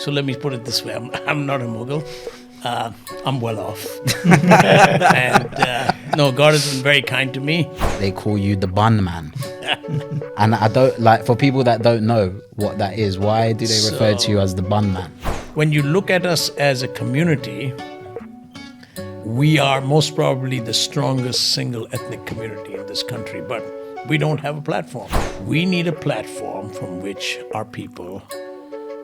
So let me put it this way. I'm not a Mughal. I'm well off. And no, God has been very kind to me. They call you the bun man. And I don't like, for people that don't know what that is, why do they refer to you as the bun man? When you look at us as a community, we are most probably the strongest single ethnic community in this country, but we don't have a platform. We need a platform from which our people,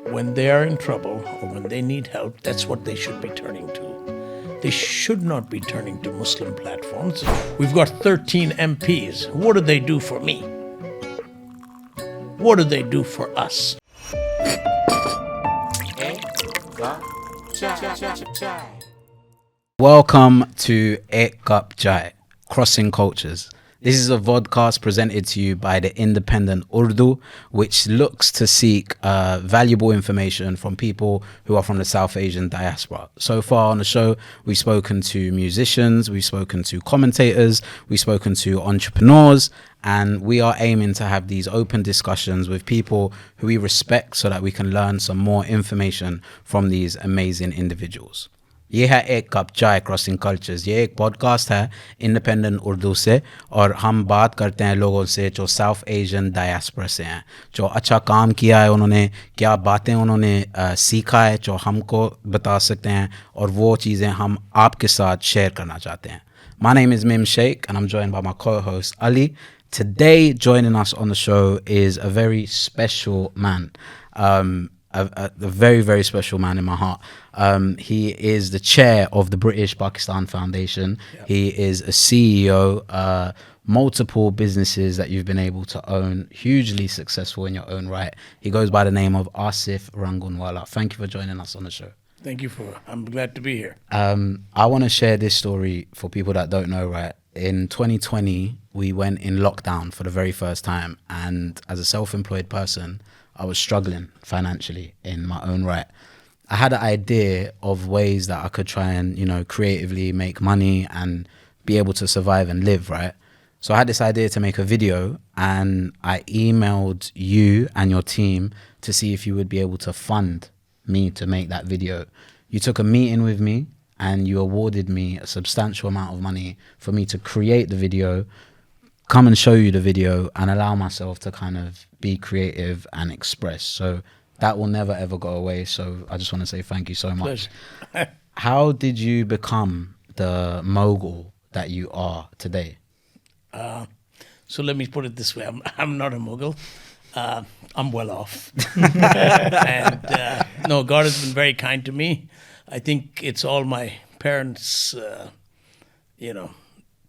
when they are in trouble or when they need help, that's what they should be turning to. They should not be turning to Muslim platforms. We've got 13 MPs. What do they do for me? What do they do for us? Welcome to Aik Cup Chai, Crossing Cultures. This is a vodcast presented to you by the Independent Urdu, which looks to seek valuable information from people who are from the South Asian diaspora. So far on the show, we've spoken to musicians, we've spoken to commentators, we've spoken to entrepreneurs, and we are aiming to have these open discussions with people who we respect so that we can learn some more information from these amazing individuals. ये है एक cup चाय crossing cultures. ये एक podcast है independent Urdu से और हम बात करते हैं लोगों से जो साउथ एशियन डायस्पोरा से हैं, जो अच्छा काम किया है, उन्होंने क्या बातें उन्होंने सीखा है जो हमको बता सकते हैं और वो चीज़ें हम आपके साथ शेयर करना चाहते हैं. My name is Mim Shaikh and I'm joined by my co-host Ali. Today joining us on the show is a very special man. A very, very special man in my heart. He is the chair of the British Pakistan Foundation. Yep. He is a CEO, multiple businesses that you've been able to own, hugely successful in your own right. He goes by the name of Asif Rangoonwala. Thank you for joining us on the show. Thank you I'm glad to be here. I want to share this story for people that don't know, right? In 2020, we went in lockdown for the very first time. And as a self-employed person, I was struggling financially in my own right. I had an idea of ways that I could try and, creatively make money and be able to survive and live, right? So I had this idea to make a video and I emailed you and your team to see if you would be able to fund me to make that video. You took a meeting with me and you awarded me a substantial amount of money for me to create the video, come and show you the video and allow myself to kind of be creative and express. So that will never ever go away. So I just want to say thank you so much. How did you become the mogul that you are today? So let me put it this way. I'm not a Mughal. I'm well off. And no, God has been very kind to me. I think it's all my parents,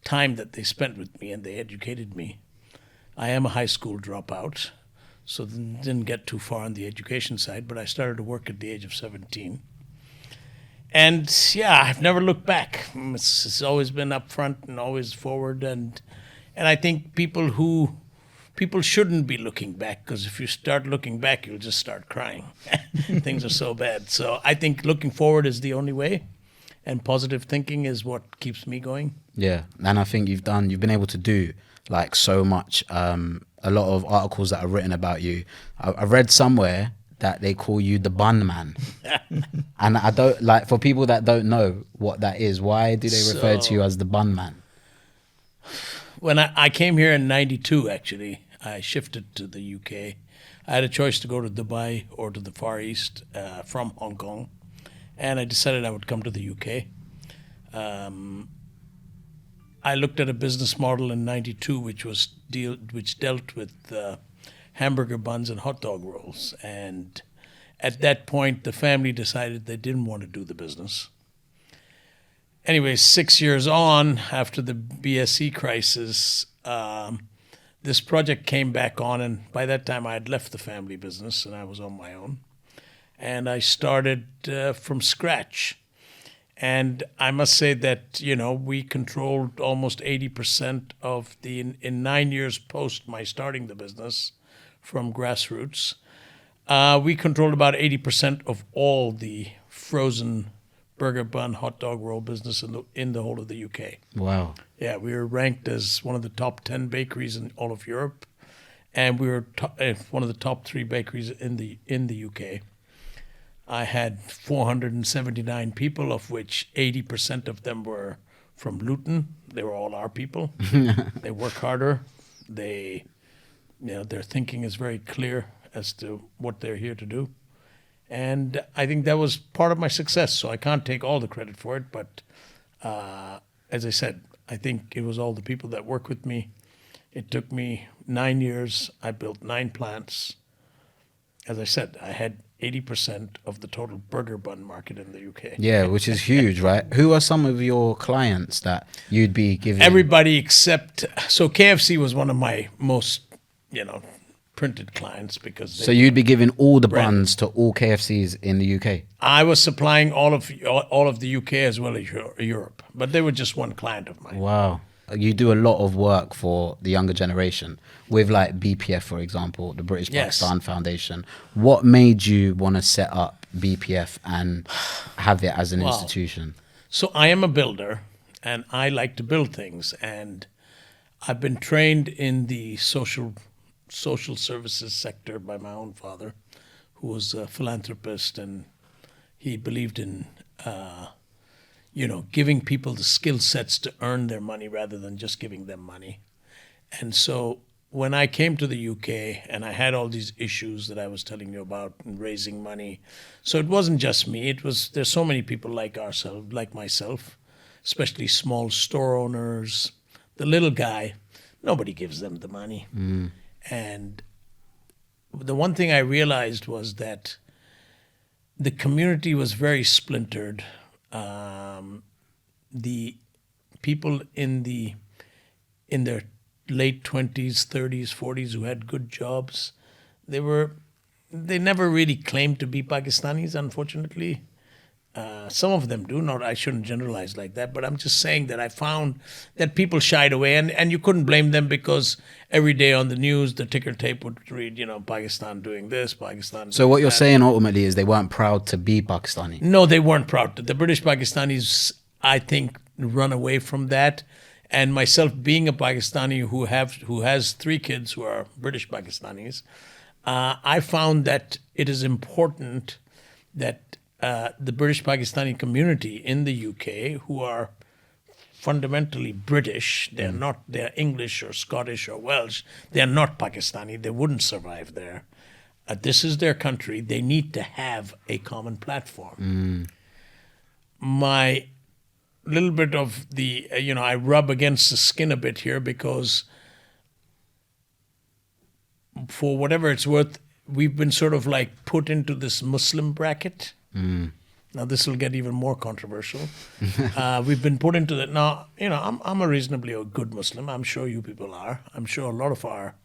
time that they spent with me and they educated me. I am a high school dropout, so didn't get too far on the education side, but I started to work at the age of 17. And yeah, I've never looked back. It's always been up front and always forward. And I think people shouldn't be looking back, because if you start looking back, you'll just start crying. Things are so bad. So I think looking forward is the only way. And positive thinking is what keeps me going. Yeah, and I think you've been able to do like so much. A lot of articles that are written about you. I read somewhere that they call you the bun man. And I don't like, for people that don't know what that is, why do they refer to you as the bun man? When I came here in 92, actually, I shifted to the UK. I had a choice to go to Dubai or to the Far East from Hong Kong. And I decided I would come to the UK. I looked at a business model in 92, which dealt with hamburger buns and hot dog rolls. And at that point, the family decided they didn't want to do the business. Anyway, 6 years on, after the BSE crisis, this project came back on. And by that time, I had left the family business and I was on my own. And I started from scratch. And I must say that, we controlled almost 80% of in 9 years post my starting the business from grassroots. We controlled about 80% of all the frozen burger bun, hot dog roll business in the whole of the UK. Wow. Yeah, we were ranked as one of the top 10 bakeries in all of Europe. And we were one of the top 3 bakeries in the UK. I had 479 people, of which 80% of them were from Luton. They were all our people. They work harder. They, their thinking is very clear as to what they're here to do. And I think that was part of my success. So I can't take all the credit for it, but as I said, I think it was all the people that work with me. It took me 9 years. I built 9 plants. As I said, I had 80% of the total burger bun market in the UK. Yeah, which is huge, right? Who are some of your clients that you'd be giving? Everybody except, so KFC was one of my most, printed clients because So you'd be giving all the buns to all KFCs in the UK? I was supplying all of the UK as well as Europe, but they were just one client of mine. Wow. You do a lot of work for the younger generation with like BPF, for example, the British Pakistan Foundation. What made you want to set up BPF and have it as an institution? So I am a builder and I like to build things, and I've been trained in the social services sector by my own father, who was a philanthropist, and he believed in giving people the skill sets to earn their money rather than just giving them money. And so when I came to the UK and I had all these issues that I was telling you about and raising money, so it wasn't just me. There's so many people like myself, especially small store owners, the little guy, nobody gives them the money. And the one thing I realized was that the community was very splintered. The people in their late 20s, 30s, 40s who had good jobs, they never really claimed to be Pakistanis, unfortunately. Some of them do. I shouldn't generalize like that, but I'm just saying that I found that people shied away, and you couldn't blame them because every day on the news, the ticker tape would read, Pakistan doing this, Pakistan. So what you're saying ultimately is they weren't proud to be Pakistani? No, they weren't proud. The British Pakistanis, I think, run away from that. And myself being a Pakistani who has 3 kids who are British Pakistanis, I found that it is important that the British Pakistani community in the UK, who are fundamentally British, they're English or Scottish or Welsh, they're not Pakistani, they wouldn't survive there. This is their country, they need to have a common platform. My little bit of the, I rub against the skin a bit here because for whatever it's worth, we've been sort of like put into this Muslim bracket. Now this will get even more controversial. We've been put into that. Now, I'm a reasonably good Muslim. I'm sure you people are. I'm sure a lot of our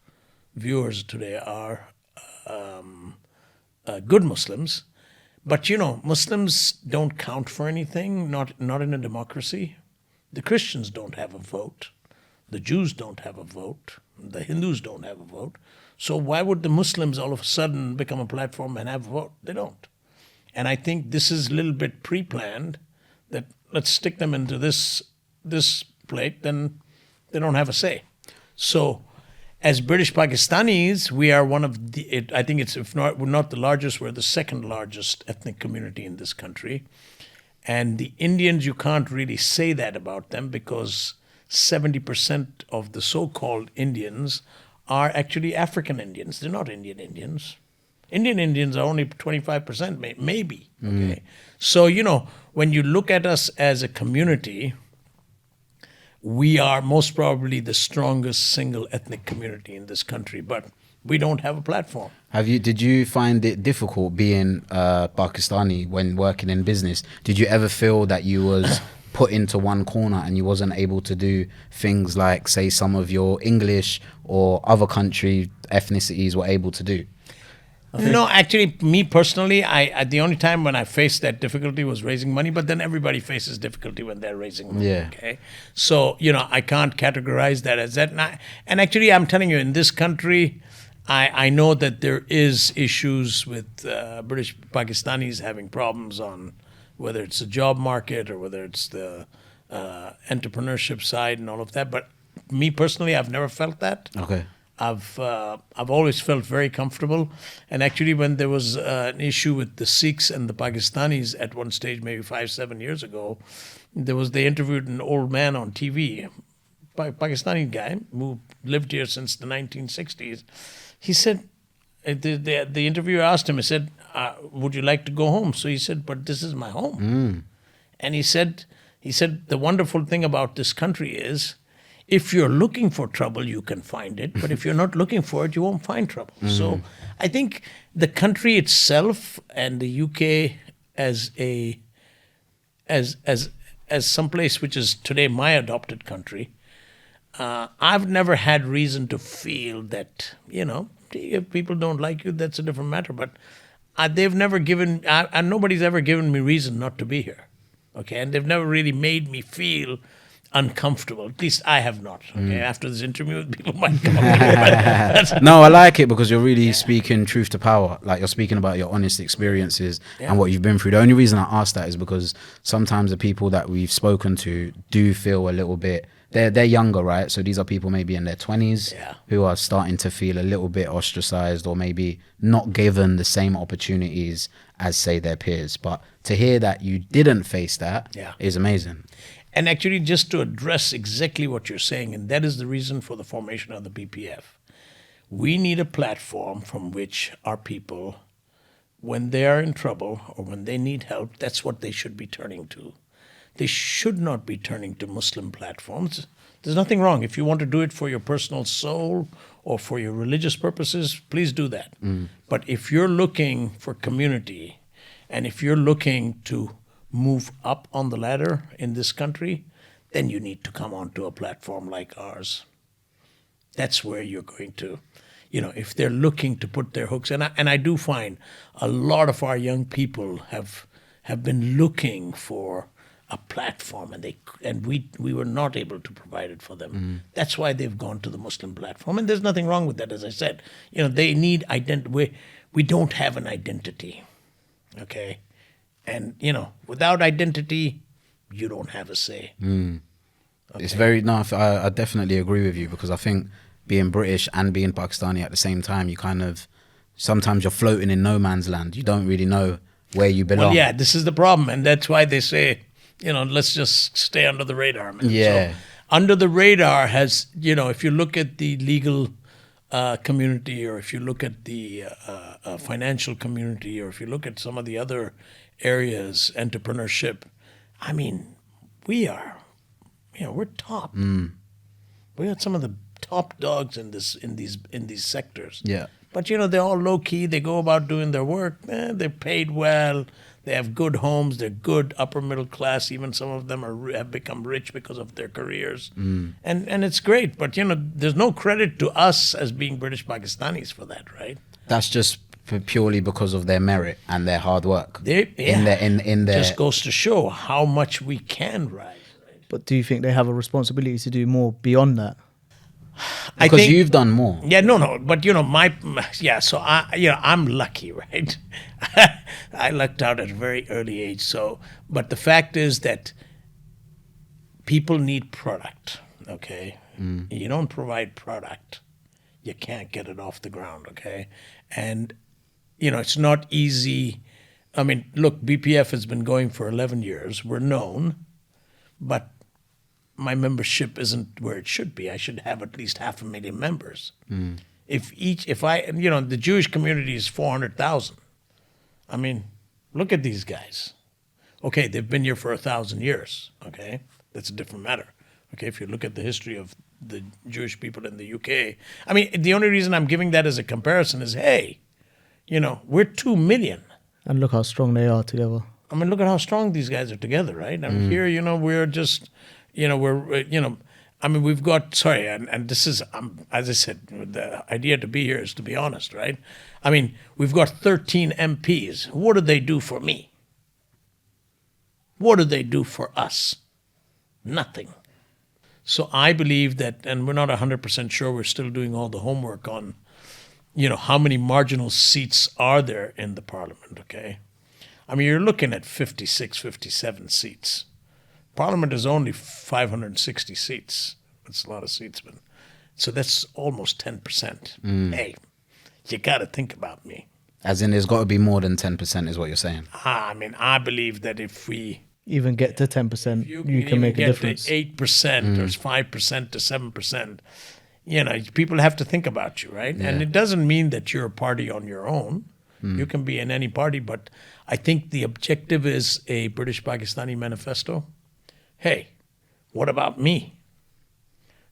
viewers today are good Muslims. But, Muslims don't count for anything, not in a democracy. The Christians don't have a vote. The Jews don't have a vote. The Hindus don't have a vote. So why would the Muslims all of a sudden become a platform and have a vote? They don't. And I think this is a little bit pre-planned, that let's stick them into this plate, then they don't have a say. So as British Pakistanis, we are one of I think it's, if not, we're not the largest, we're the second largest ethnic community in this country. And the Indians, you can't really say that about them because 70% of the so-called Indians are actually African Indians. They're not Indian Indians. Indian Indians are only 25%, maybe. Okay. So, when you look at us as a community, we are most probably the strongest single ethnic community in this country, but we don't have a platform. Did you find it difficult being Pakistani when working in business? Did you ever feel that you was put into one corner and you wasn't able to do things like, say, some of your English or other country ethnicities were able to do? No, actually, me personally, the only time when I faced that difficulty was raising money, but then everybody faces difficulty when they're raising money, okay? So, I can't categorize that as that. And actually, I'm telling you, in this country, I know that there is issues with British Pakistanis having problems on whether it's the job market or whether it's the entrepreneurship side and all of that. But me personally, I've never felt that. Okay. I've always felt very comfortable. And actually, when there was an issue with the Sikhs and the Pakistanis at one stage, maybe 5-7 years ago, they interviewed an old man on TV, Pakistani guy who lived here since the 1960s. He said, the interviewer asked him, he said, would you like to go home? So he said, but this is my home. And he said, the wonderful thing about this country is, if you're looking for trouble, you can find it. But if you're not looking for it, you won't find trouble. So I think the country itself and the UK as some place which is today my adopted country, I've never had reason to feel that, if people don't like you, that's a different matter. But they've never given, and nobody's ever given me reason not to be here. Okay, and they've never really made me feel uncomfortable. At least I have not. Okay, after this interview, people might come up. No, I like it because you're really speaking truth to power. Like, you're speaking about your honest experiences and what you've been through. The only reason I ask that is because sometimes the people that we've spoken to do feel a little bit, they're younger, right? So these are people maybe in their 20s who are starting to feel a little bit ostracized or maybe not given the same opportunities as, say, their peers. But to hear that you didn't face that is amazing. And actually, just to address exactly what you're saying, and that is the reason for the formation of the BPF, we need a platform from which our people, when they are in trouble or when they need help, that's what they should be turning to. They should not be turning to Muslim platforms. There's nothing wrong. If you want to do it for your personal soul or for your religious purposes, please do that. But if you're looking for community and if you're looking to move up on the ladder in this country, then you need to come onto a platform like ours. That's where you're going to, if they're looking to put their hooks, and I do find a lot of our young people have been looking for a platform, and we were not able to provide it for them. That's why they've gone to the Muslim platform, and there's nothing wrong with that. As I said, they need identity. We don't have an identity, okay? And, without identity, you don't have a say. Okay. It's very, I definitely agree with you, because I think being British and being Pakistani at the same time, you kind of, sometimes you're floating in no man's land. You don't really know where you belong. Well, yeah, this is the problem. And that's why they say, let's just stay under the radar, man. Yeah. So, under the radar has, if you look at the legal community, or if you look at the financial community, or if you look at some of the other areas, entrepreneurship, I mean, we're top. We got some of the top dogs in these sectors. Yeah. But they're all low key. They go about doing their work. They're paid well. They have good homes. They're good upper middle class. Even some of them have become rich because of their careers. And it's great. But there's no credit to us as being British Pakistanis for that, right? That's just purely because of their merit and their hard work. In their just goes to show how much we can rise. Right? But do you think they have a responsibility to do more beyond that? Because you've done more. Yeah, no. But so I'm lucky, right? I lucked out at a very early age. So, but the fact is that people need product. Okay, you don't provide product, you can't get it off the ground. Okay, and it's not easy. I mean, look, BPF has been going for 11 years. We're known, but my membership isn't where it should be. I should have at least 500,000 members. The Jewish community is 400,000. I mean, look at these guys. Okay, they've been here for 1,000 years. Okay, that's a different matter. Okay, if you look at the history of the Jewish people in the UK, I mean, the only reason I'm giving that as a comparison is, hey, we're 2 million. And look how strong they are together. I mean, look at how strong these guys are together, right? I mean, here, we're just, I mean, we've got, and this is, as I said, the idea to be here is to be honest, right? I mean, we've got 13 MPs. What do they do for me? What do they do for us? Nothing. So I believe that, and we're not 100% sure, we're still doing all the homework on, how many marginal seats are there in the parliament, okay? I mean, you're looking at 56, 57 seats. Parliament is only 560 seats. That's a lot of seats, but So that's almost 10%. Hey, you got to think about me. As in, there's got to be more than 10%, is what you're saying. I mean, I believe that if we Even get to 10%, you can even make a get difference. to 8% or 5% to 7%, you know, people have to think about you, right? And it doesn't mean that you're a party on your own. You can be in any party, but I think the objective is a British Pakistani manifesto. Hey, what about me?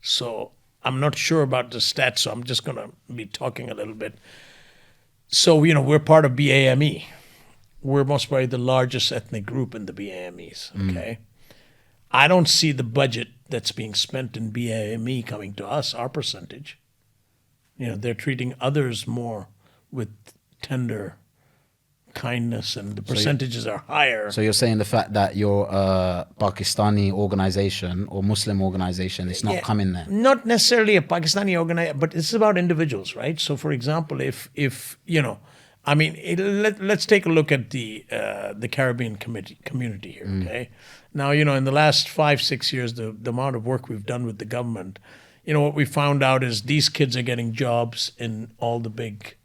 So I'm not sure about the stats, so I'm just going to be talking a little bit. So, you know, we're part of BAME. We're most probably the largest ethnic group in the BAMEs, okay? I don't see the budget that's being spent in BAME coming to us, our percentage. You know, they're treating others more with tender kindness, and the percentages are higher. So you're saying the fact that you're a Pakistani organization or Muslim organization, it's not coming there. Not necessarily a Pakistani organization, but it's about individuals, right? So, for example, if you know, I mean, let's take a look at the Caribbean community here, okay? Now, you know, in the last 5-6 years, the amount of work we've done with the government, you know, what we found out is these kids are getting jobs in all the big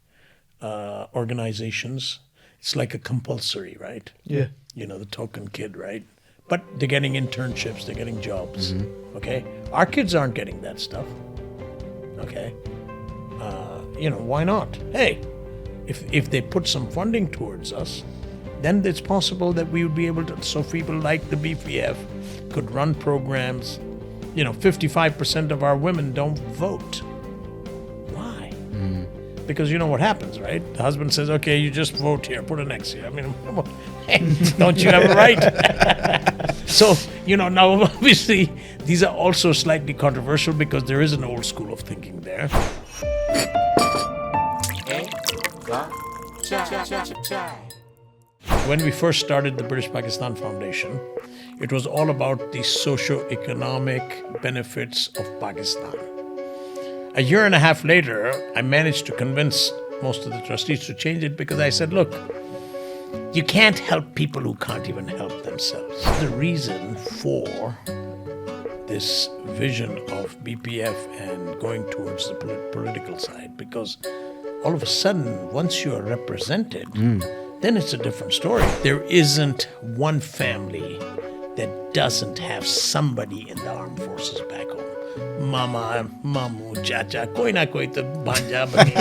organizations. It's like a compulsory, right? Yeah. You know, the token kid, right? But they're getting internships, they're getting jobs, okay? Our kids aren't getting that stuff, okay? You know, why not? Hey, if they put some funding towards us, then it's possible that we would be able to, so people like the BPF could run programs. You know, 55% of our women don't vote. Why? Because you know what happens, right? The husband says, okay, you just vote here, put an X here. I mean, don't you have a right? So, you know, now obviously these are also slightly controversial because there is an old school of thinking there. When we first started the British Pakistan Foundation, it was all about the socio-economic benefits of Pakistan. A year and a half later, I managed to convince most of the trustees to change it because I said, look, you can't help people who can't even help themselves. The reason for this vision of BPF and going towards the political side, because all of a sudden, once you are represented, then it's a different story. There isn't one family that doesn't have somebody in the armed forces back home. Mama, mamu, chacha, koi na koi to banja bani.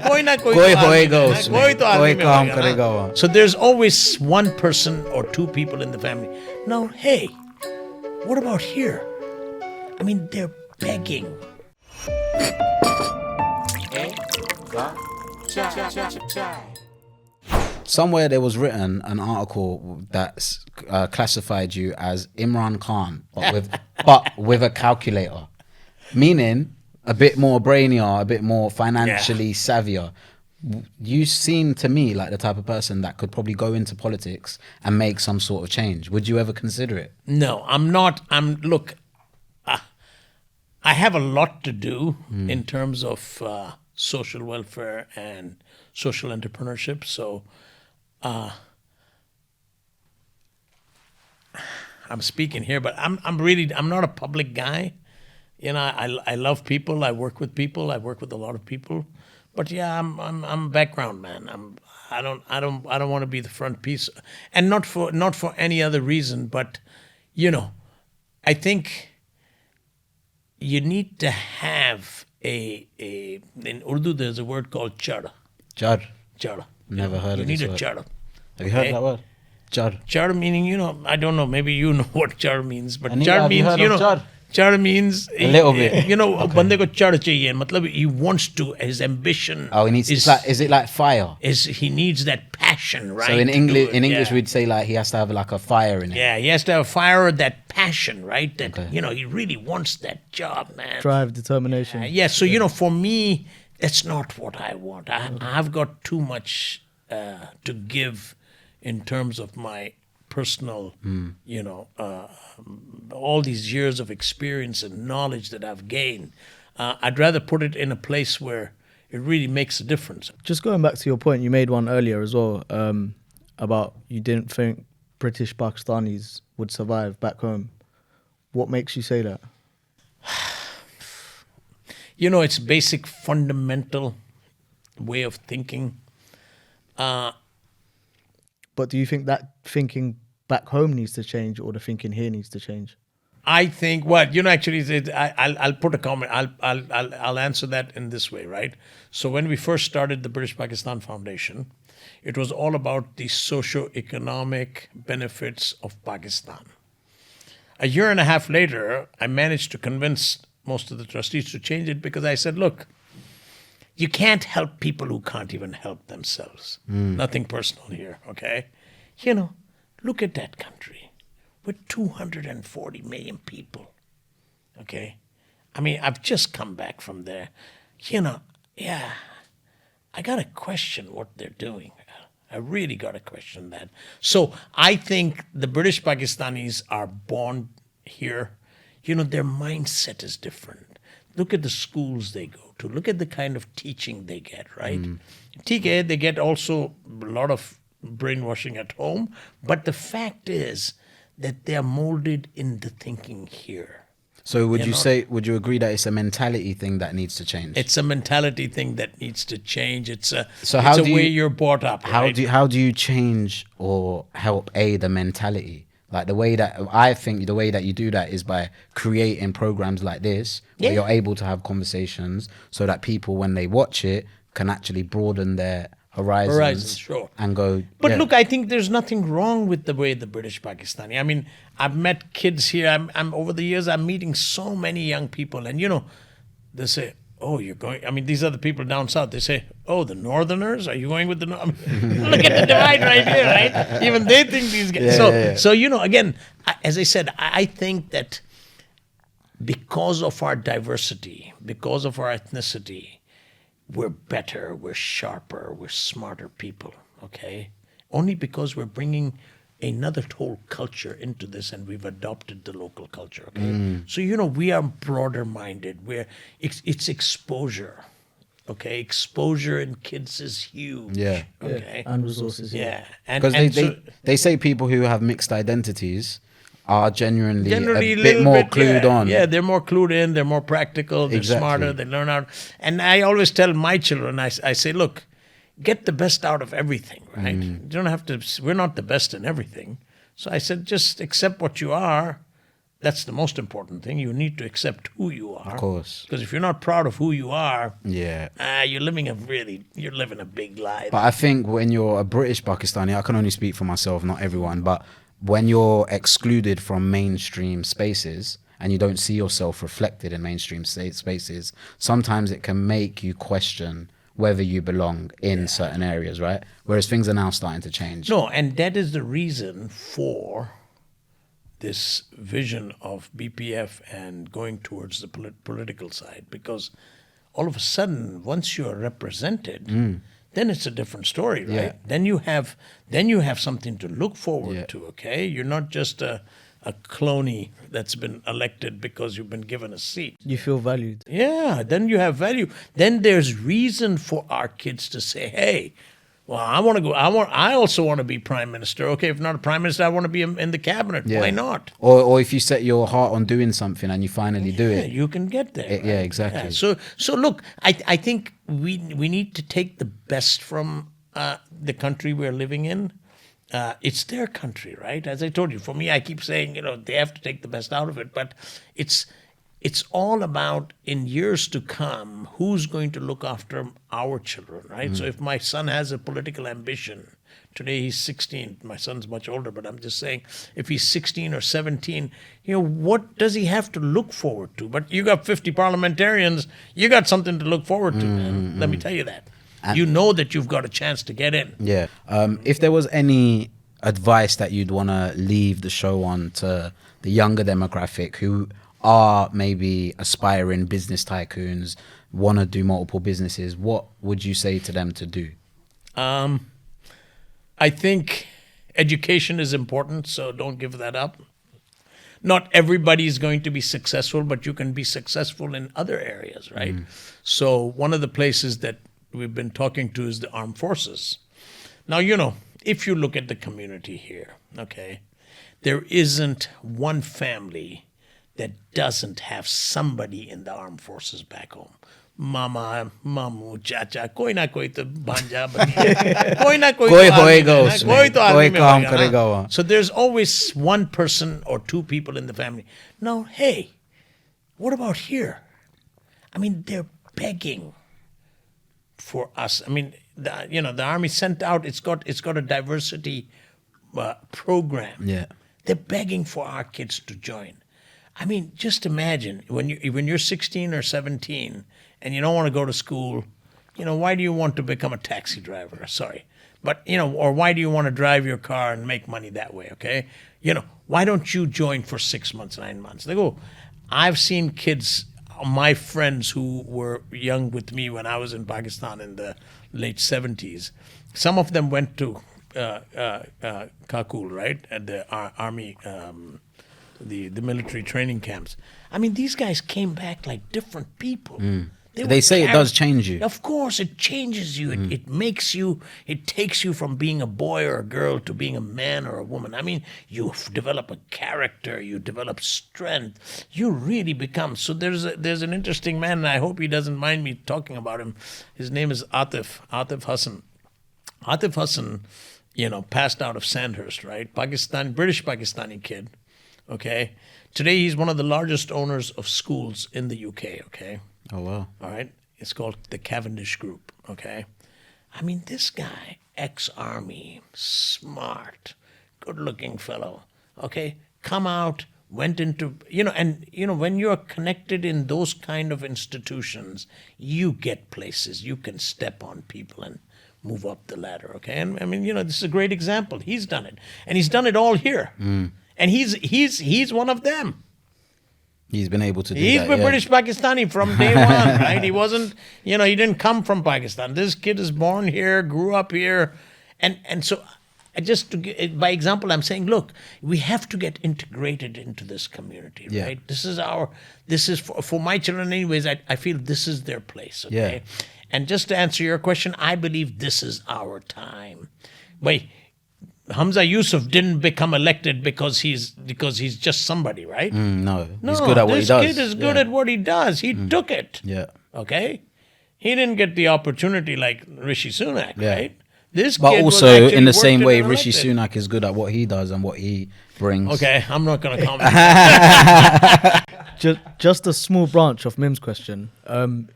Koi na koi Koi to hoega aadmi, usme. koi to Koi aadmi mein kaam hoega na. karega wahan. So there's always one person or two people in the family. Now, hey, what about here? I mean, they're begging. Somewhere there was written an article that classified you as Imran Khan, but with a calculator, meaning a bit more brainier, a bit more financially savvier. You seem to me like the type of person that could probably go into politics and make some sort of change. Would you ever consider it? No, I'm not. Look, I have a lot to do in terms of social welfare and social entrepreneurship. So I'm speaking here, but I'm not a public guy. You know, I love people. I work with people. I work with a lot of people. But yeah, I'm a background man. I don't want to be the front piece, and not for any other reason. But you know, I think you need to have in Urdu there's a word called char. Char. Char. Never heard of this You need a word. char. Have you heard that word? Char. Char meaning, you know, I don't know, maybe you know what char means, but Anita, char have you means, heard you of know, char? char means A little bit. You know, bande ko char chahiye. Matlab, he wants to. His ambition. Oh, he needs. Is it like fire? He needs that passion, right? So in to English, do it. we'd say like he has to have like a fire in it. Yeah, he has to have a fire, that passion, right? That you know, he really wants that job, man. Drive, determination. Yeah. So you know, for me, that's not what I want. I've got too much to give in terms of my personal, you know, all these years of experience and knowledge that I've gained. I'd rather put it in a place where it really makes a difference. Just going back to your point, you made one earlier as well about you didn't think British Pakistanis would survive back home. What makes you say that? It's basic fundamental way of thinking. But do you think that thinking back home needs to change, or the thinking here needs to change? I think actually, I'll put a comment. I'll answer that in this way, right? So when we first started the British Pakistan Foundation, it was all about the socio-economic benefits of Pakistan. A year and a half later, I managed to convince most of the trustees to change it because I said, look, you can't help people who can't even help themselves. Nothing personal here, okay? Look at that country with 240 million people, okay? I mean, I've just come back from there. I got to question what they're doing. I really got to question that. So I think the British Pakistanis are born here. Their mindset is different. Look at the schools they go to. Look at the kind of teaching they get, right? TK, they get also a lot of brainwashing at home. But the fact is that they are molded in the thinking here. So would you agree that it's a mentality thing that needs to change? It's a mentality thing that needs to change. It's a how do way you- you're brought up. Right? How do you change or help the mentality? Like the way that you do that is by creating programs like this where you're able to have conversations so that people, when they watch it, can actually broaden their horizons sure. and go. But look, I think there's nothing wrong with the way the British Pakistani. I mean, I've met kids here. I'm over the years, I'm meeting so many young people, and they say, "Oh, you're going." I mean, these are the people down south. They say, "Oh, the Northerners? Are you going with the?" I mean, look at the divide right here, right? Even they think these guys. So again, as I said, I think that because of our diversity, because of our ethnicity, we're better, we're sharper, we're smarter people, okay? Only because we're bringing another whole culture into this and we've adopted the local culture, okay? So, we are broader minded. It's exposure, okay? Exposure in kids is huge, okay? And resources. Yeah. Because they say people who have mixed identities are genuinely a bit more clued on. Yeah, they're more clued in, they're more practical, they're smarter, they learn out. And I always tell my children, I say, look, get the best out of everything, right? You don't have to, we're not the best in everything. So I said, just accept what you are. That's the most important thing. You need to accept who you are. Of course. Because if you're not proud of who you are, you're living a big lie. But I think when you're a British Pakistani, I can only speak for myself, not everyone, but when you're excluded from mainstream spaces and you don't see yourself reflected in mainstream spaces, sometimes it can make you question whether you belong in certain areas, right? Whereas things are now starting to change. No, and that is the reason for this vision of BPF and going towards the political side, because all of a sudden, once you're represented, then it's a different story, right? Then you have something to look forward to, okay? You're not just a cloney that's been elected because you've been given a seat. You feel valued. Yeah, then you have value. Then there's reason for our kids to say, hey, well, I also want to be prime minister. Okay, if not a prime minister, I want to be in the cabinet. Why not? Or if you set your heart on doing something and you finally do it. You can get there. Right? Yeah, exactly. Yeah. So look, I think we need to take the best from the country we're living in. It's their country, right? As I told you, for me, I keep saying, they have to take the best out of it. But it's all about, in years to come, who's going to look after our children, right? So if my son has a political ambition, today he's 16, my son's much older, but I'm just saying, if he's 16 or 17, what does he have to look forward to? But you got 50 parliamentarians, you got something to look forward to, man. Let me tell you that. You know that you've got a chance to get in. Yeah. If there was any advice that you'd want to leave the show on to the younger demographic who are maybe aspiring business tycoons, want to do multiple businesses, what would you say to them to do? I think education is important, so don't give that up. Not everybody is going to be successful, but you can be successful in other areas, right? So one of the places that we've been talking to is the armed forces. Now, if you look at the community here, okay, there isn't one family that doesn't have somebody in the armed forces back home. Mama, mamu, chacha, koi na koi to banja baniye. Koi na koi Koi to army hoega mein hai, usme. koi to army Koi mein kaam hoega na. karega wahan. So there's always one person or two people in the family. Now, hey, what about here? I mean, they're begging for us. I mean, the army sent out. It's got a diversity program. Yeah. They're begging for our kids to join. I mean, just imagine when you're 16 or 17 and you don't want to go to school. Why do you want to become a taxi driver? Sorry, but or why do you want to drive your car and make money that way? Okay, why don't you join for 6 months, 9 months? They go. I've seen kids, my friends who were young with me when I was in Pakistan in the late 70s. Some of them went to Kakul, right, at the army, the military training camps. I mean, these guys came back like different people. They say it does change you. Of course, it changes you. It makes you. It takes you from being a boy or a girl to being a man or a woman. I mean, you develop a character. You develop strength. You really become. So there's an interesting man, and I hope he doesn't mind me talking about him. His name is Atif Hassan. Atif Hassan, passed out of Sandhurst, right? British Pakistani kid. Okay. Today he's one of the largest owners of schools in the UK. Okay. Oh, wow. All right. It's called the Cavendish Group. Okay. I mean, this guy, ex-army, smart, good-looking fellow. Okay. Come out, went into, when you're connected in those kind of institutions, you get places. You can step on people and move up the ladder. Okay. And I mean, this is a great example. He's done it. And he's done it all here. And he's one of them. He's been able to do He's that. been British Pakistani from day one, right? He wasn't, he didn't come from Pakistan. This kid is born here, grew up here. And so by example, I'm saying, look, we have to get integrated into this community, Yeah. right? This is for my children anyways, I feel this is their place, okay? Yeah. And just to answer your question, I believe this is our time. Wait, Hamza Yusuf didn't become elected because he's just somebody, right? No, he's good at what he does. This kid is good at what he does. He took it. Yeah. Okay? He didn't get the opportunity like Rishi Sunak, Yeah. right? This But kid was also, actually in the worked same way, and Rishi elected. Sunak is good at what he does and what he brings. Okay, I'm not going to comment. Just a small branch of Mim's question.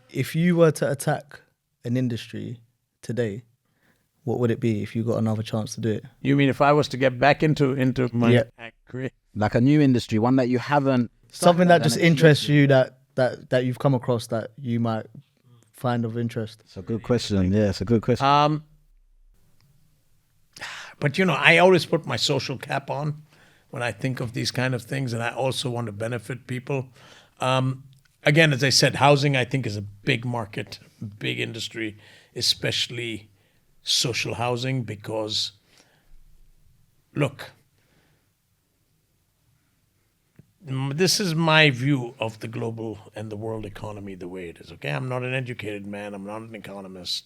If you were to attack an industry today, what would it be if you got another chance to do it? You mean if I was to get back into my Yeah. career? Like a new industry, one that you haven't. Something that just interests you that you've come across that you might find of interest. It's a good question. Yeah, it's a good question. But I always put my social cap on when I think of these kind of things, and I also want to benefit people. Again, as I said, housing I think is a big market, big industry, especially social housing, because look, this is my view of the global and the world economy the way it is. Okay, I'm not an educated man. I'm not an economist.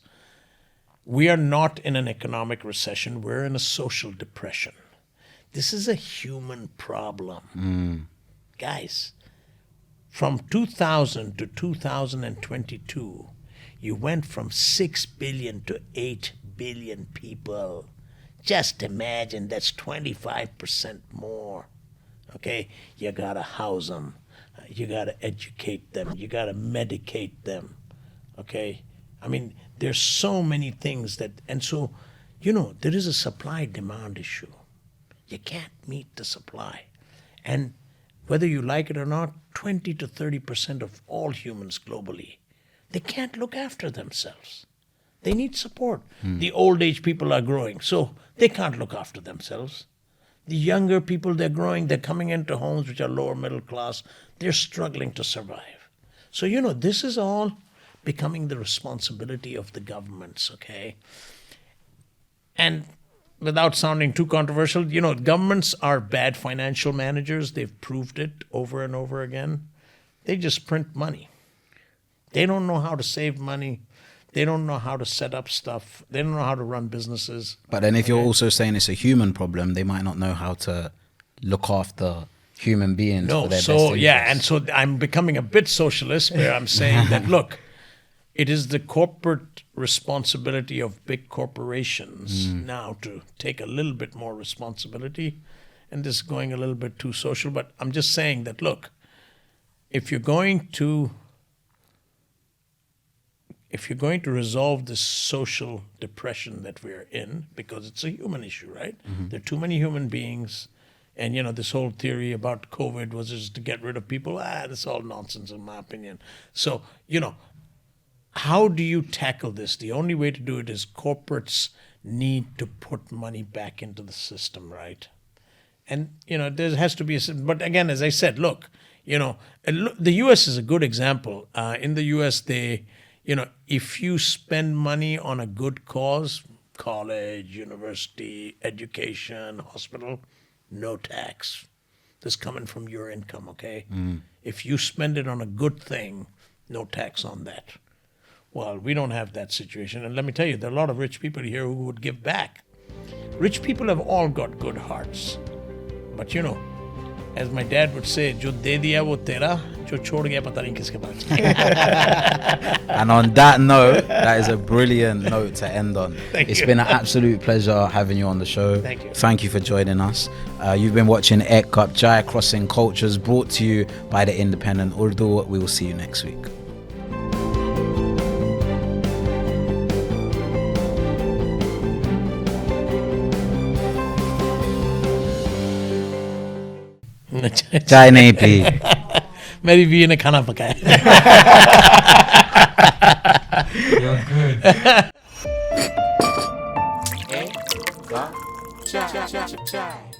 We are not in an economic recession. We're in a social depression. This is a human problem. Guys, from 2000 to 2022, you went from 6 billion to 8 billion people. Just imagine, that's 25% more. Okay? You got to house them. You got to educate them. You got to medicate them. Okay? I mean, there's so many things that, and so, there is a supply-demand issue. You can't meet the supply. And whether you like it or not, 20 to 30% of all humans globally, they can't look after themselves. They need support. The old age people are growing, so they can't look after themselves. The younger people, they're growing, they're coming into homes which are lower middle class, they're struggling to survive. So, this is all becoming the responsibility of the governments, okay? And without sounding too controversial, governments are bad financial managers. They've proved it over and over again. They just print money. They don't know how to save money. They don't know how to set up stuff. They don't know how to run businesses. But then if you're also saying it's a human problem, they might not know how to look after human beings No, for their so best yeah, interests. and so I'm becoming a bit socialist where I'm saying that look, it is the corporate responsibility of big corporations now to take a little bit more responsibility, and this is going a little bit too social, but I'm just saying that look, if you're going to resolve this social depression that we're in, because it's a human issue, right? There are too many human beings. And, this whole theory about COVID was just to get rid of people. That's all nonsense, in my opinion. So, how do you tackle this? The only way to do it is corporates need to put money back into the system, right? And, there has to be but again, as I said, look, the U.S. is a good example. In the U.S., if you spend money on a good cause, college, university, education, hospital, no tax. This coming from your income, okay? If you spend it on a good thing, no tax on that. Well, we don't have that situation. And let me tell you, there are a lot of rich people here who would give back. Rich people have all got good hearts. But as my dad would say, jo de diya wo tera, jo chhod gaya pata nahi kiske paas. And on that note, that is a brilliant note to end on. It's been an absolute pleasure having you on the show. Thank you. Thank you for joining us. You've been watching Aik Cup Chai, Crossing Cultures, brought to you by the Independent Urdu. We will see you next week. चाय नहीं P मेरी बीवी ने खाना पकाया. You're good. Aik Cup Chai.